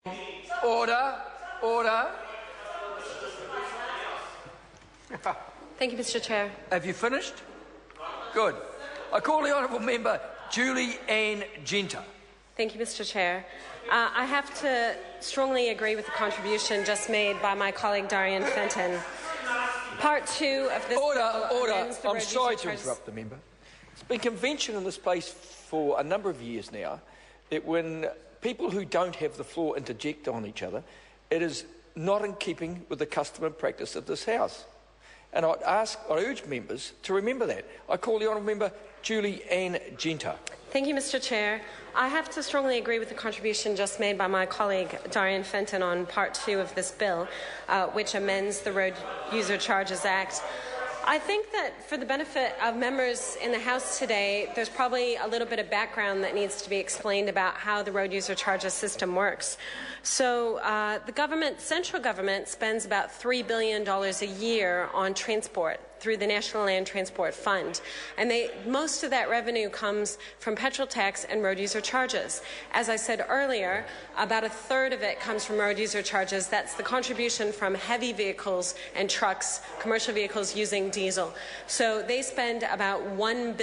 Order. Order. Thank you, Mr. Chair. Have you finished? Good. I call the honourable member Julie Ann Genter. Thank you, Mr. Chair. I have to strongly agree with the contribution just made by my colleague Darian Fenton. Part 2 of this Order. I'm sorry to interrupt the member. It's been convention in this place for a number of years now that when people who don't have the floor interject on each other, it is not in keeping with the custom and practice of this House. And I urge members to remember that. I call the honourable member Julie Ann Genter. Thank you, Mr. Chair. I have to strongly agree with the contribution just made by my colleague Darian Fenton on Part 2 of this bill, which amends the Road User Charges Act. I think that for the benefit of members in the House today, there's probably a little bit of background that needs to be explained about how the road user charges system works. So the central government spends about $3 billion a year on transport through the National Land Transport Fund. And most of that revenue comes from petrol tax and road user charges. As I said earlier, about a third of it comes from road user charges. That's the contribution from heavy vehicles and trucks, commercial vehicles using diesel. So they spend about $1.1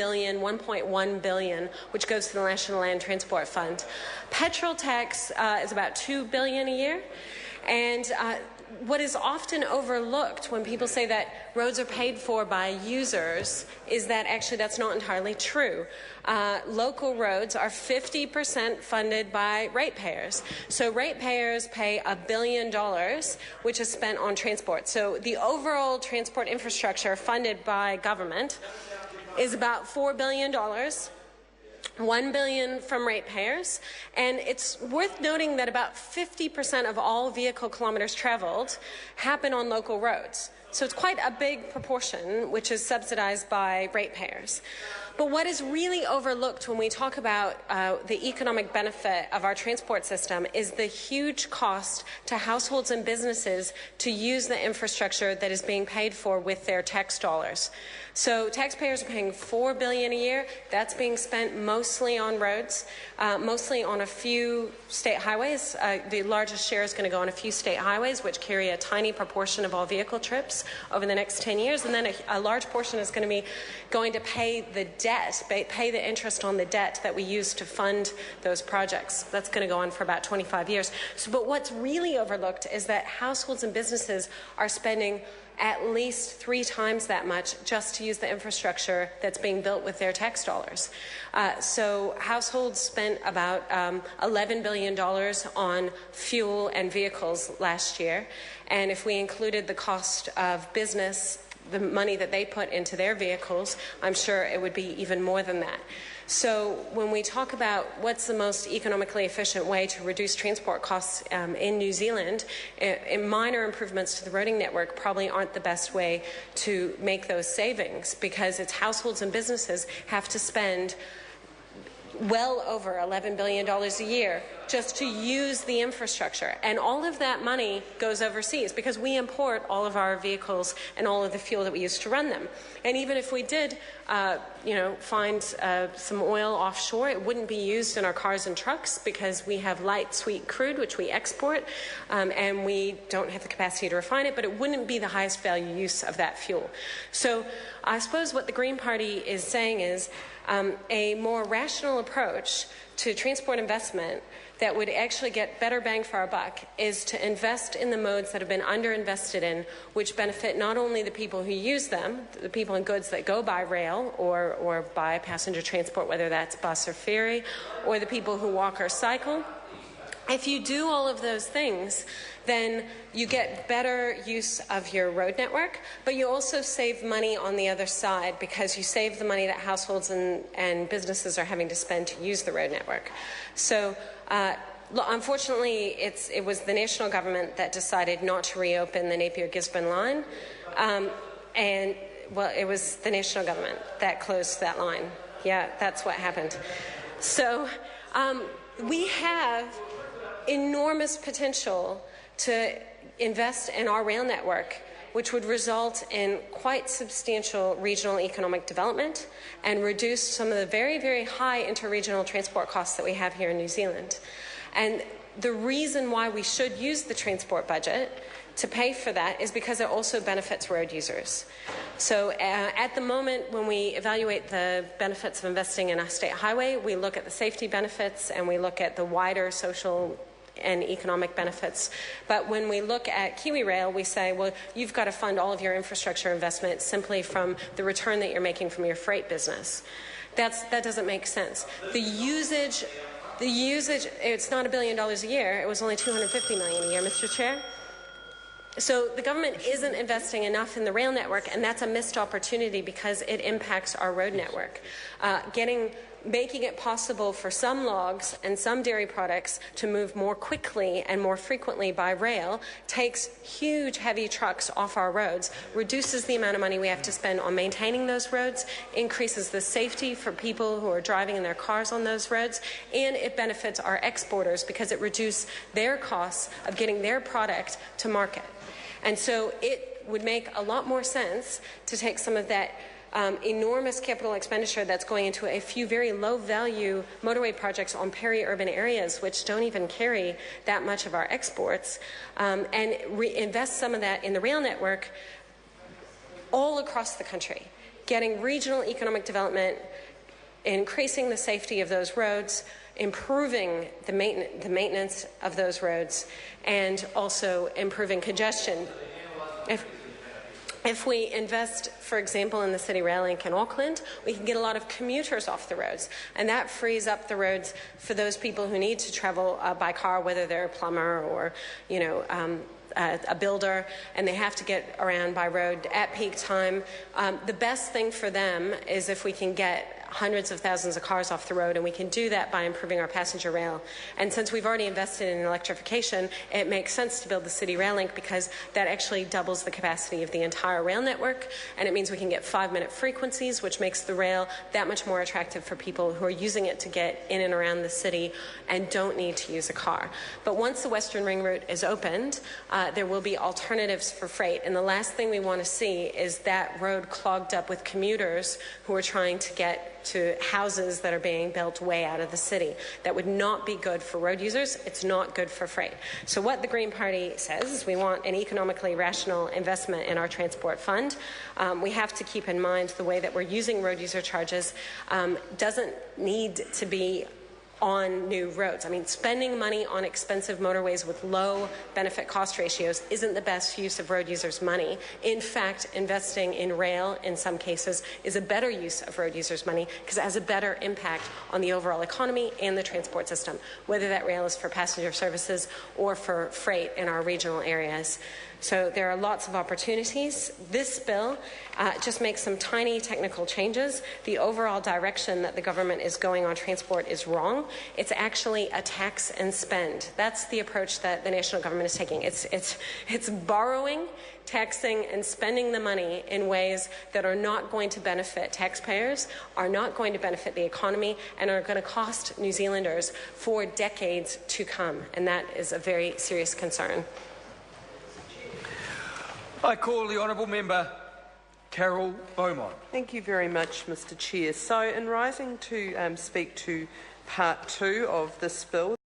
billion, which goes to the National Land Transport Fund. Petrol tax is about $2 billion a year. And what is often overlooked when people say that roads are paid for by users is that actually that's not entirely true. Local roads are 50% funded by ratepayers. So ratepayers pay $1 billion, which is spent on transport. So the overall transport infrastructure funded by government is about $4 billion. $1 billion from ratepayers, and it's worth noting that about 50% of all vehicle kilometres travelled happen on local roads. So it's quite a big proportion, which is subsidised by ratepayers. But what is really overlooked when we talk about the economic benefit of our transport system is the huge cost to households and businesses to use the infrastructure that is being paid for with their tax dollars. So taxpayers are paying $4 billion a year. That's being spent mostly on roads, mostly on a few state highways. The largest share is going to go on a few state highways, which carry a tiny proportion of all vehicle trips over the next 10 years. And then a large portion is going to be going to pay the debt, pay the interest on the debt that we use to fund those projects. That's going to go on for about 25 years. But what's really overlooked is that households and businesses are spending at least 3 times that much just to use the infrastructure that's being built with their tax dollars. So households spent about $11 billion on fuel and vehicles last year. And if we included the cost of business, the money that they put into their vehicles, I'm sure it would be even more than that. So when we talk about what's the most economically efficient way to reduce transport costs in New Zealand, minor improvements to the roading network probably aren't the best way to make those savings, because it's households and businesses have to spend well over $11 billion a year just to use the infrastructure. And all of that money goes overseas because we import all of our vehicles and all of the fuel that we use to run them. And even if we did, find some oil offshore, it wouldn't be used in our cars and trucks because we have light, sweet crude, which we export, and we don't have the capacity to refine it, but it wouldn't be the highest value use of that fuel. So I suppose what the Green Party is saying is a more rational approach to transport investment that would actually get better bang for our buck is to invest in the modes that have been underinvested in, which benefit not only the people who use them, the people and goods that go by rail or by passenger transport, whether that's bus or ferry, or the people who walk or cycle. If you do all of those things, then you get better use of your road network, but you also save money on the other side because you save the money that households and businesses are having to spend to use the road network. So unfortunately, it was the national government that decided not to reopen the Napier-Gisborne line, and it was the national government that closed that line. Yeah, that's what happened. So we have enormous potential to invest in our rail network, which would result in quite substantial regional economic development and reduce some of the very, very high interregional transport costs that we have here in New Zealand. And the reason why we should use the transport budget to pay for that is because it also benefits road users. So at the moment, when we evaluate the benefits of investing in a state highway, we look at the safety benefits and we look at the wider social and economic benefits. But when we look at Kiwi Rail, we say, well, you've got to fund all of your infrastructure investment simply from the return that you're making from your freight business. That doesn't make sense. The usage, it's not $1 billion a year. It was only $250 million a year, Mr. Chair. So the government isn't investing enough in the rail network, and that's a missed opportunity because it impacts our road network. Making it possible for some logs and some dairy products to move more quickly and more frequently by rail takes huge heavy trucks off our roads, reduces the amount of money we have to spend on maintaining those roads, increases the safety for people who are driving in their cars on those roads, and it benefits our exporters because it reduces their costs of getting their product to market. And so it would make a lot more sense to take some of that enormous capital expenditure that's going into a few very low-value motorway projects on peri-urban areas, which don't even carry that much of our exports, and invest some of that in the rail network all across the country, getting regional economic development, increasing the safety of those roads, improving the maintenance of those roads, and also improving congestion. If we invest, for example, in the City Rail Link in Auckland, we can get a lot of commuters off the roads, and that frees up the roads for those people who need to travel by car, whether they're a plumber or, a builder, and they have to get around by road at peak time. The best thing for them is if we can get hundreds of thousands of cars off the road, and we can do that by improving our passenger rail. And since we've already invested in electrification, it makes sense to build the City Rail Link because that actually doubles the capacity of the entire rail network, and it means we can get 5-minute frequencies, which makes the rail that much more attractive for people who are using it to get in and around the city and don't need to use a car. But once the Western Ring Route is opened, there will be alternatives for freight, and the last thing we want to see is that road clogged up with commuters who are trying to get to houses that are being built way out of the city. That would not be good for road users. It's not good for freight. So what the Green Party says is we want an economically rational investment in our transport fund. We have to keep in mind the way that we're using road user charges doesn't need to be on new roads. I mean, spending money on expensive motorways with low benefit cost ratios isn't the best use of road users' money. In fact, investing in rail in some cases is a better use of road users' money because it has a better impact on the overall economy and the transport system, whether that rail is for passenger services or for freight in our regional areas. So there are lots of opportunities. This bill just makes some tiny technical changes. The overall direction that the government is going on transport is wrong. It's actually a tax and spend. That's the approach that the national government is taking. It's borrowing, taxing, and spending the money in ways that are not going to benefit taxpayers, are not going to benefit the economy, and are going to cost New Zealanders for decades to come. And that is a very serious concern. I call the Honourable Member Carol Beaumont. Thank you very much, Mr. Chair. So, in rising to speak to part 2 of this bill,